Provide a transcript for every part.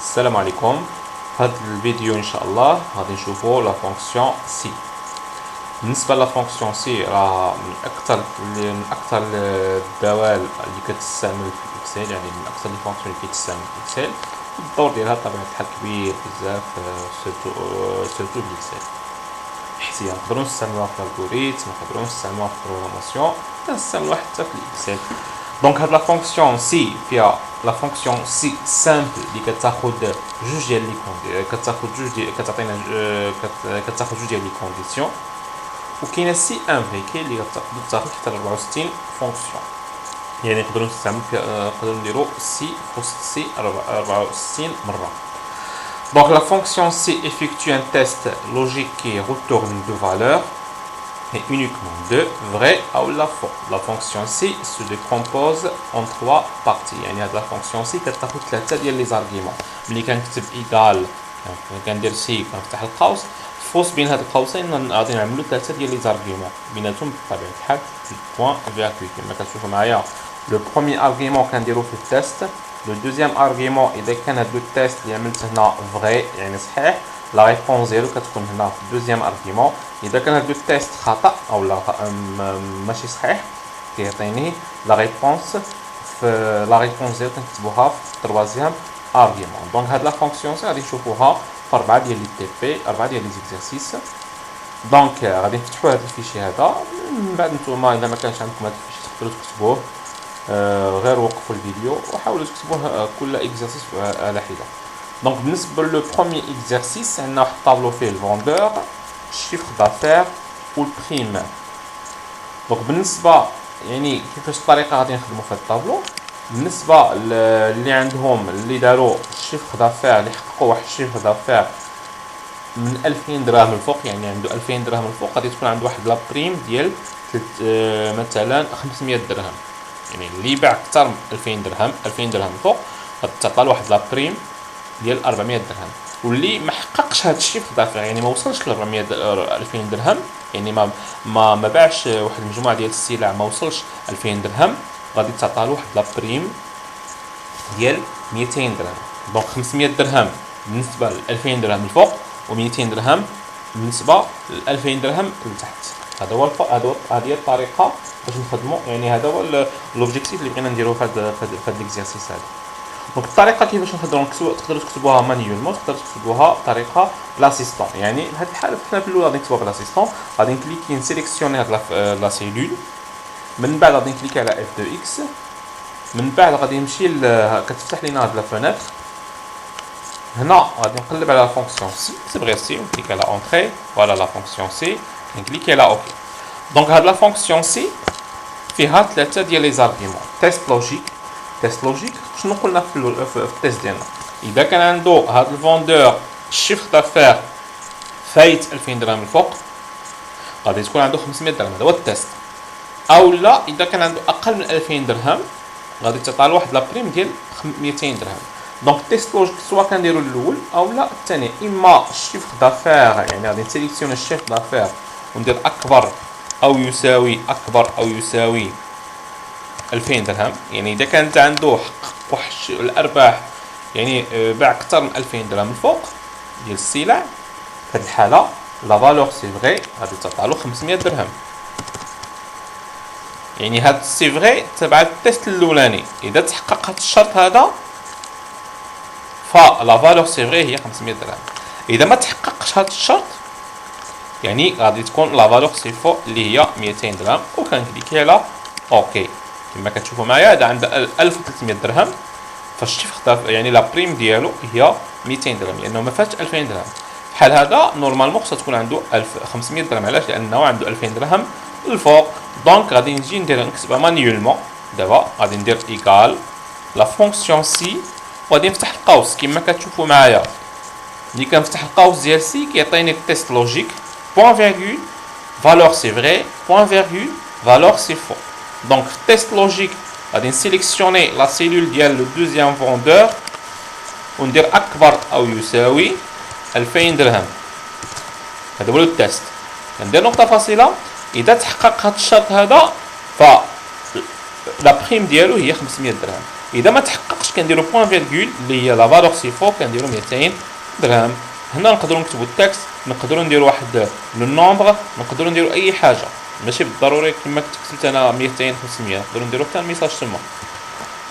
السلام عليكم. في هذا الفيديو ان شاء الله غادي نشوفوا لا فونكسيون سي. بالنسبه لا فونكسيون سي راه من اكثر الدوال اللي كتستعمل في الاكسل، يعني من اكثر لي فونكسيون اللي كيتستعمل في الاكسل. الدور ديالها بطبيعه الحال كبير بزاف، سيرتو بالاكسل. حيت نقدروا نستعملوها في الالغوريثم، نقدروا نستعملوها في البروغراماسيون، كنستعملوها حتى في الاكسل. دونك هاد لا فونكسيون سي فيها لا فونكسيون سي سامبل اللي كتاخذ جوج ديال لي كوندي، كتعطينا كتاخذ جوج ديال لي كونديسيون. وكاينه سي انفيكي اللي تاخذ حتى 64 فونكسيون، يعني نقدروا نقدروا نديروا سي فوسط سي 64 مره. Donc la fonction C effectue un test logique qui retourne deux valeurs et uniquement deux, vrai ou la faux. La fonction C se décompose en trois parties. يعني هاد la fonction C كتاخد ثلاثة ديال لي زارغيمون. ملي كنكتب إيكال كندير سي كنفتح القوس، في وسط بين هاد القوسين غادي نعملو ثلاثة ديال لي زارغيمون بيناتهم بطبيعة الحال بوان فيرغول. كما كتشوفو معايا لو بروميي ارغيمون كنديرو في التيست، لو دوزيام ارغيمون اذا كان هاد لو تيست اللي عملت هنا فغي يعني صحيح، لا ريبونس ديالو كتكون هنا في الدوزيام ارغيمون. اذا كان هاد لو تيست خطا او لا ماشي صحيح كيعطيني لا ريبونس في لا ريبونس ديالو كنكتبوها في التروازيام ارغيمون. دونك هاد لا فونكسيون سي غادي نشوفوها في 4 ديال لي تي بي، 4 ديال لي زيكزارسيس. دونك غادي نفتحوا هاد الفيشي هذا، من بعد نتوما اذا ما كانش عندكم هاد الفيشي تقدروا تكتبوه، غير وقفوا الفيديو وحاولوا تكتبوه كل اكزرسيس على حده. دونك بالنسبه لو بروميي اكزرسيس عندنا واحد الطابلو فيه الفوندور، الشيفر دافير والبريم. دونك بالنسبه يعني كيفاش الطريقه غادي نخدموا في هذا الطابلو، بالنسبه اللي عندهم اللي داروا الشيفر دافير اللي حققوا واحد الشيفر دافير من 2000 درهم الفوق، يعني عنده 2000 درهم الفوق، غادي تكون عنده واحد لا بريم ديال مثلا 500 درهم. يعني اللي باع اكثر من 2000 درهم، 2000 درهم فوق، غتعطى له واحد لا بريم ديال 400 درهم. واللي ما حققش هذا الشيء في دافع، يعني ما وصلش ل 400 2000 درهم، يعني ما باعش واحد المجموعه ديال السلع، ما وصلش 2000 درهم، غادي تعطى له واحد لا بريم ديال 200 درهم. دونك 500 درهم بالنسبه ل 2000 درهم الفوق، و200 درهم بالنسبه ل 2000 درهم لتحت. هذه هي الطريقه باش نخدموا، يعني هذا هو لوبجيكتيف اللي بغينا نديرو في هذا ليكزارسيس هذا. دونك الطريقه كيفاش نقدروا تقدروا تكتبوها مانيولمون، تقدروا تكتبوها بطريقه بلاسيستون. يعني في هذه الحاله حنا في الاول غادي نكتبوها بلاسيستون، غادي نكليكي نسيليكسيوني هاد لا سيلول، من بعد غادي نكليكي على اف دو اكس، من بعد غادي نمشي كتفتح لينا هاد لا فونيتر. هنا غادي نقلب على لا فونكسيون سي، نكتب غير سي ونكليك على اونتري، فوالا لا فونكسيون سي، نكليكي على اوكي. دونك هاد لا فونكسيون سي فيها ثلاثه ديال لي زارغيمون. تيست لوجيك شنو قلنا في التيست ديالنا؟ اذا كان عنده هاد الفوندور الشيفر دافير فايت 2000 درهم الفوق، غادي تكون عنده 500 درهم، هذا هو التيست. او لا اذا كان عنده اقل من 2000 درهم غادي تعطى له واحد لا بريم ديال 200 درهم. دونك تيست لوجيك سواء كنديرو الاول او لا الثاني، اما الشيفر دافير يعني غادي نسيليكسيوني الشيفر دافير وندير اكبر او يساوي 2000 درهم. يعني اذا كانت عنده حقق واحد الارباح، يعني باع اكثر من 2000 درهم الفوق ديال السلع، في هذه الحاله لا فالور سي فغي غادي تعطى له 500 درهم. يعني هاد سي فغي تبع التيست الاولاني، اذا تحقق هاد الشرط هذا فلا فالور سي فغي هي 500 درهم. اذا ما تحققش هاد الشرط يعني غادي تكون لا فالور سي فو اللي هي 200 درهم، وكنكليكي على اوكي. كما كتشوفوا معايا هذا عنده 1300 درهم، فالشيفر يعني لا بريم ديالو هي 200 درهم لانه ما فاتش 2000 درهم. بحال هذا نورمالمون خصها تكون عنده 1500 درهم. علاش؟ لانه عنده 2000 درهم الفوق. دونك غادي نجي نكتبها مانيولمون. دابا غادي ندير ايكال لا فونكسيون سي، وغادي نفتح القوس كما كتشوفوا معايا. ملي كنفتح القوس ديال سي كيعطيني التيست لوجيك point virgule valeur c'est vrai point virgule valeur c'est faux. Donc test logique غادي نسيليكسيوني لا سيلول ديال لو دوزيام فوندور وندير اكبر او يساوي 2000 درهم. هذا هو التيست. ندير نقطه فاصله. اذا تحقق هذا الشرط هذا ف لا بريم ديالو هي 500 درهم. اذا ما تحققش تحت كنديرو بوان فيرغول اللي هي لا فالور سيفو كنديرو 200 درهم. هنا نقدروا نكتبوا التكست، نقدروا نديروا واحد لو نومبر، نقدروا نديروا اي حاجه، ماشي بالضروري كما كنت كتبت انا 200 500، نقدروا نديروا حتى الميساج تما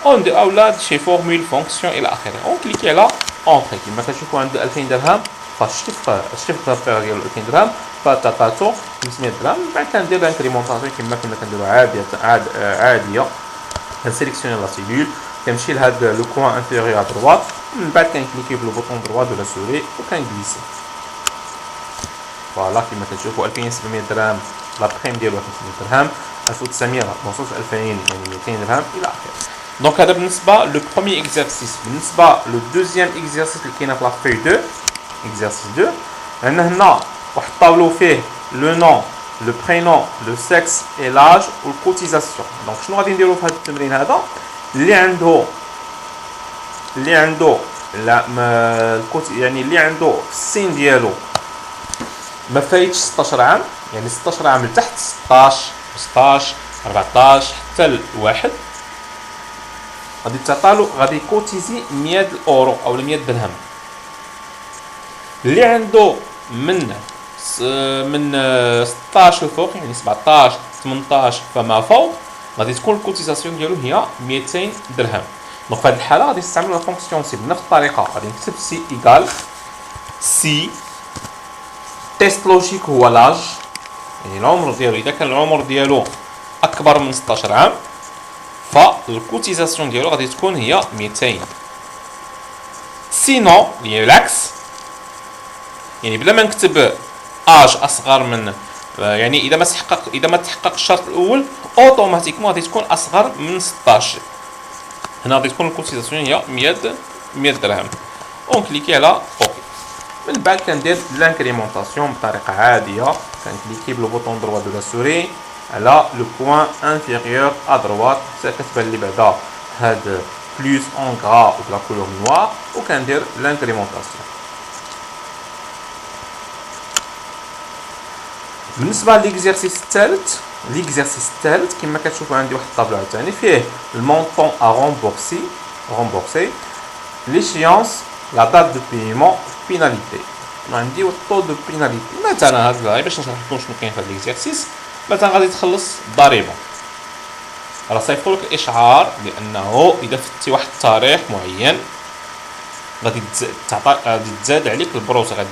او لا شي فورمول فونكسيون الى اخره. اون كليكي على اونتري كما كتشوفوا عند 2000 درهم فالشيفر دافير ديالو 2000 درهم فتاطاتو 500 درهم. من بعد كندير لانكريمونطاسيون كما كنا كنديروا عاديه كنسيليكسيوني لا سيلول، كنمشي لهاد لو كوان انفيريور دروات، من بعد كنكليكي بلو بوطون دروا دو لا سوري وكنجليسي. فوالا كما كتشوفوا 2700 درهم لا بريم ديالو 500 درهم، 1900 بوصوص 2000 يعني 200 درهم الى اخره. دونك هذا بالنسبه لو بروميير اكزرسيس. بالنسبه لو دوزيام اكزرسيس اللي كاينه في لا في 2 اكزرسيس 2 عندنا هنا واحد الطابلو فيه لو نون لو برينون لو سكس اي لاج والكوتيزاسيون. دونك شنو غادي نديرو في هذا التمرين هذا؟ اللي عنده لا يعني اللي عنده السن ديالو ما فايتش 16 عام، يعني 16 عام لتحت 16 14 حتى لواحد غادي تعطالو غادي يكوتيزي 100 اورو او 100 درهم. اللي عنده من 16 الفوق يعني 17 18 فما فوق غادي تكون الكوتيزاسيون ديالو هي 200 درهم. دونك في هذه الحاله غادي نستعملوا لا فونكسيون سي بنفس الطريقه. غادي نكتب سي ايكال سي تيست لوجيك هو لاج، يعني العمر ديالو اذا كان العمر ديالو اكبر من 16 عام فالكوتيزاسيون ديالو غادي تكون هي 200. سينو اللي هي العكس، يعني بلا ما نكتب اج اصغر من يعني اذا ما تحقق الشرط الاول اوتوماتيكمون غادي تكون اصغر من 16. هنا غادي تكون الكوتيزاسيون هي 100 درهم. اون كليكي على اوكي. من بعد كندير لانكريمونطاسيون بطريقه عاديه، كنكليكي بلو بوطون دروا دو لا سوري على لو بوين انفيريور ا دروات كتبان لي بعدا هاد بلوس اون غرا و بلا كولور نوار وكندير لانكريمونطاسيون. بالنسبه ليكزيرسيس الثالث كما كتشوفوا عندي واحد الطابلو عاوتاني فيه المونطون ا رومبورسي ليشيونس لا دات دو بايمون بيناليتي. عندي الطو دو بيناليتي. مثلا هاد باش نشرح لكم شنو كاين في هاد ليكزيرسيس، مثلا غادي تخلص الضريبه راه صيفطوا لك اشعار بانه اذا فتي واحد التاريخ معين غادي تزاد عليك البروسه،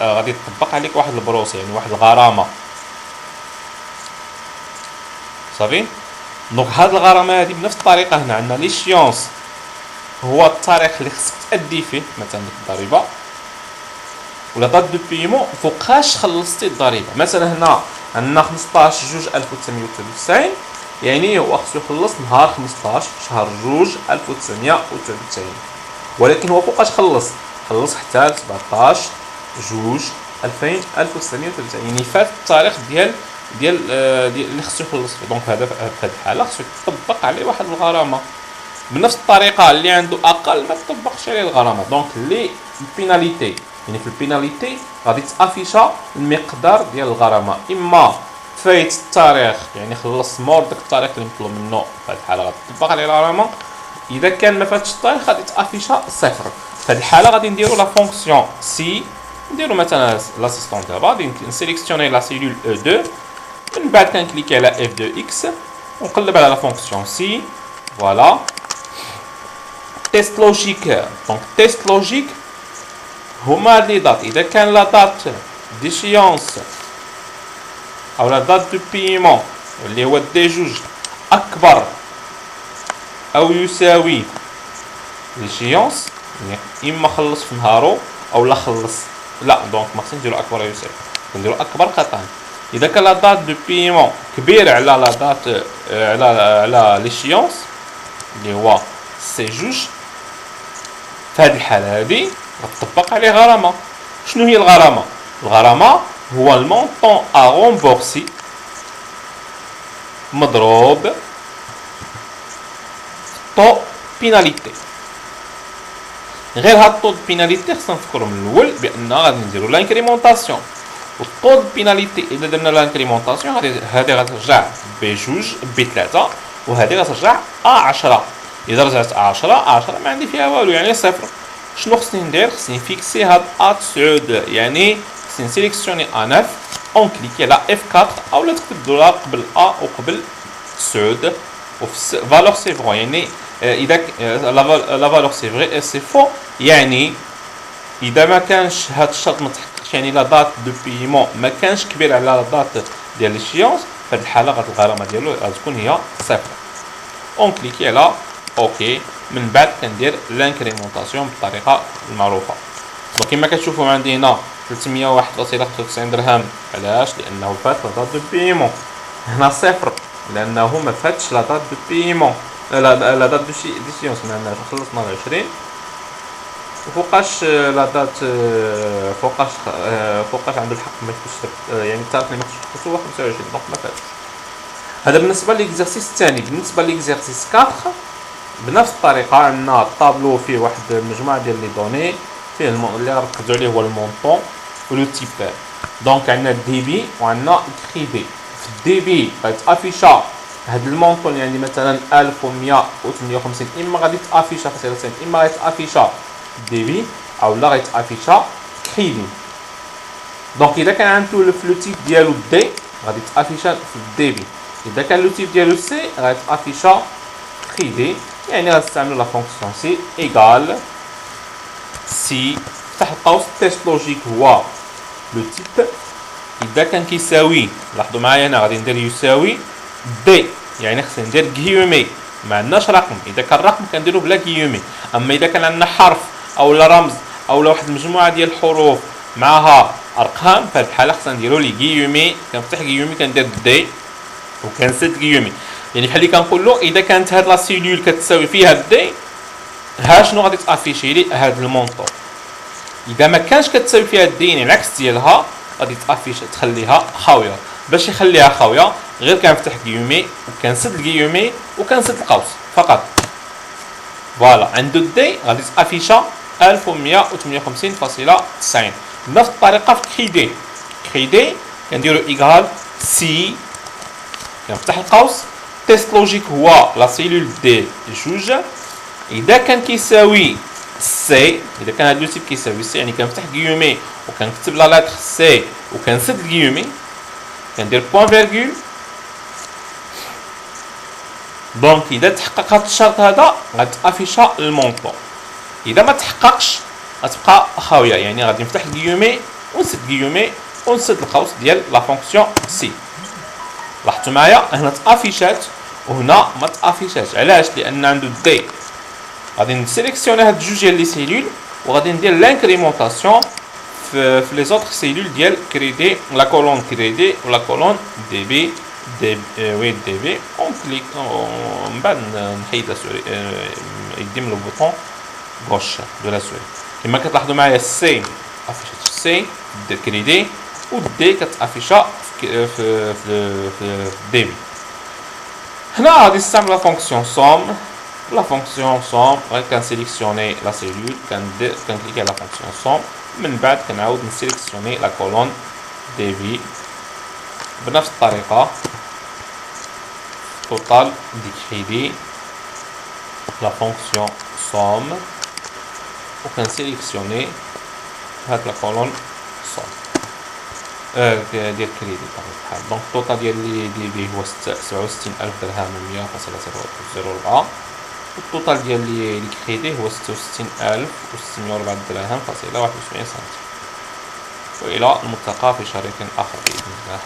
غادي تطبق عليك واحد البروسه يعني واحد الغرامه صافي. دونك هاد الغرامه هادي بنفس الطريقه هنا عندنا ليشيونس هو التاريخ اللي خصك تادي فيه مثلا ديك الضريبه، ولا دات دو بايمون فوقاش خلصتي الضريبه. مثلا هنا عندنا 15 جوج 1993 يعني هو خصو يخلص نهار 15 شهر جوج 1993، ولكن هو فوقاش خلص حتى 17 جوج 1993 يعني فات التاريخ ديال اللي خصو يخلص فيه. دونك هذا في هذه الحاله خصو يطبق عليه واحد الغرامه بنفس الطريقه. اللي عنده اقل ما تطبقش عليه الغرامه. دونك لي البيناليتي يعني في البيناليتي غادي تافيشا المقدار ديال الغرامه، اما فايت التاريخ يعني خلص مور داك التاريخ اللي مطلوب منه في هذه الحاله غادي تطبق عليه الغرامه، اذا كان ما فاتش التاريخ غادي تافيشا صفر. في هذه الحاله غادي نديرو لا فونكسيون سي، نديرو مثلا لاسيستون دابا غادي نسيليكسيوني لا سيلول او 2، من بعد كنكليكي على اف 2 اكس ونقلب على لا فونكسيون سي. فوالا تيست لوجيك. دونك تيست لوجيك هما لي دات، اذا كان لا دات ديشيونس او لا دات دو بايمون اللي هو دي جوج اكبر او يساوي ليشيونس يعني اما خلص في نهارو او لا خلص لا. دونك ما خصنيش نديرو اكبر او يساوي، نديرو اكبر قطعا. اذا كان لا دات دو بايمون كبير على لا دات على ليشيونس اللي هو سي جوج، في هذه الحاله هذه غتطبق عليه غرامه. شنو هي الغرامه؟ الغرامه هو المونطون ا رومبورسي مضروب طو بيناليتي. غير هاد الطو بيناليتي خصنا نفكروا من الاول بان غادي نديرو لانكريمونطاسيون، والطو بيناليتي اذا درنا لانكريمونطاسيون هذه غترجع ب2 ب3 وهذه غترجع ا10. اذا رجعت 10 ما عندي فيها والو يعني صفر. شنو خصني ندير؟ خصني فيكسي هاد ا 9 يعني خصني نسيليكسيوني ا 9 اون كليكي على اف 4 اولا تكتب دولار قبل ا وقبل 9 وفي فالور سي فرو يعني اذا لا فالور سي فري سي فو يعني اذا ما كانش هاد الشرط ما تحققش يعني لا دات دو بيمون ما كانش كبير على لا دات ديال ليشيونس في هاد الحاله الغرامه ديالو غتكون هي صفر. اون كليكي على اوكي. من بعد كندير لانكريمونطاسيون بالطريقه المعروفه. وكما كتشوفوا عندي هنا 301.95 درهم. علاش؟ لانه فات لا دات دو بيمون. هنا صفر لانه ما فاتش لا دات دو بيمون لا دات دو ديسيونس ما خلصنا ال 20 وفوقاش لا دات فوقاش عنده الحق ما يكتبش يعني التاريخ اللي ما يكتبش هو 25 دونك ما فاتش. هذا بالنسبه ليكزارسيس الثاني. بالنسبه ليكزارسيس 4 بنفس الطريقه عندنا الطابلو فيه واحد المجموعه ديال لي دوني فيه اللي غنركزوا عليه هو المونطون ولو تيبار. دونك عندنا الدي بي وعندنا الكريدي. في الدي بي غيتافيشا هاد المونطون يعني مثلا 1158 اما غادي تافيشا في 0 اما غيتافيشا دي بي او لا غيتافيشا كريدي. دونك اذا كان عنده لو تيب ديالو دي غادي تافيشا في الدي بي. اذا كان لو تيب ديالو سي غيتافيشا كريدي يعني غنستعملوا لا فونكسيون سي ايغال سي فتح القوس تيست لوجيك هو لو تيب. اذا كان كيساوي لاحظوا معايا انا غادي ندير يساوي دي يعني خصني ندير غيومي ما عندناش رقم. اذا كان رقم كنديرو بلا غيومي. اما اذا كان عندنا حرف او رمز او واحد المجموعه ديال الحروف معها ارقام في هذه الحاله خصنا نديرو لي غيومي. كنفتح غيومي كندير دي وكنسد غيومي يعني بحال اللي كنقول له اذا كانت هاد لا سيلول كتساوي فيها دي ها شنو غادي تافيشي لي هاد المونطون. اذا ما كانش كتساوي فيها دي يعني العكس ديالها غادي تافيش تخليها خاويه. باش يخليها خاويه غير كنفتح غيومي وكنسد الغيومي وكنسد القوس فقط. فوالا عنده دي غادي تافيشا 1158.90. بنفس الطريقه في كريدي. كريدي كنديرو ايغال سي كنفتح القوس تيست لوجيك هو لا سيلول دي جوج. اذا كان كيساوي سي اذا كان هاد لو تيب كيساوي سي يعني كنفتح غيومي وكنكتب لا لاتر سي وكنسد الغيومي كندير بوان فيرغول. دونك اذا تحقق هاد الشرط هذا غتافيشا المونطون. اذا ما تحققش غتبقى خاويه يعني غادي نفتح الغيومي ونسد الغيومي ونسد القوس ديال لا فونكسيون سي. لاحظتوا معايا هنا تافيشات وهنا ما تافيشاتش. علاش؟ لان عنده دي. غادي نسيليكسيوني هاد جوج ديال لي سيلول وغادي ندير لانكريمونطاسيون في لي زوطر سيلول ديال كريدي لا كولون كريدي ولا كولون دي بي دي وي دي بي اون كليك من بعد نحيد لا سوري يدي من لو بوطون غوش دو لا سوري. كما كتلاحظوا معايا سي افيشات سي ديال كريدي ودي كتافيشا في دي بي. هنا غادي نستعمل لا فونكسيون سوم. لا فونكسيون سوم غادي كنسيليكسيوني لا سيلول كنكليكي على لا فونكسيون سوم. من بعد كنعاود نسيليكسيوني لا كولون دي بي بنفس الطريقه توتال دي كريدي لا فونكسيون سوم وكنسيليكسيوني هاد لا كولون سوم ديال كريدي بطبيعة الحال. دونك التوتال ديال لي دي بي هو 67,000 درهم و100.004 والتوتال ديال لي كريدي هو 66,604 درهم فاصلة 71 سنتيم. والى الملتقى في شريط اخر باذن الله.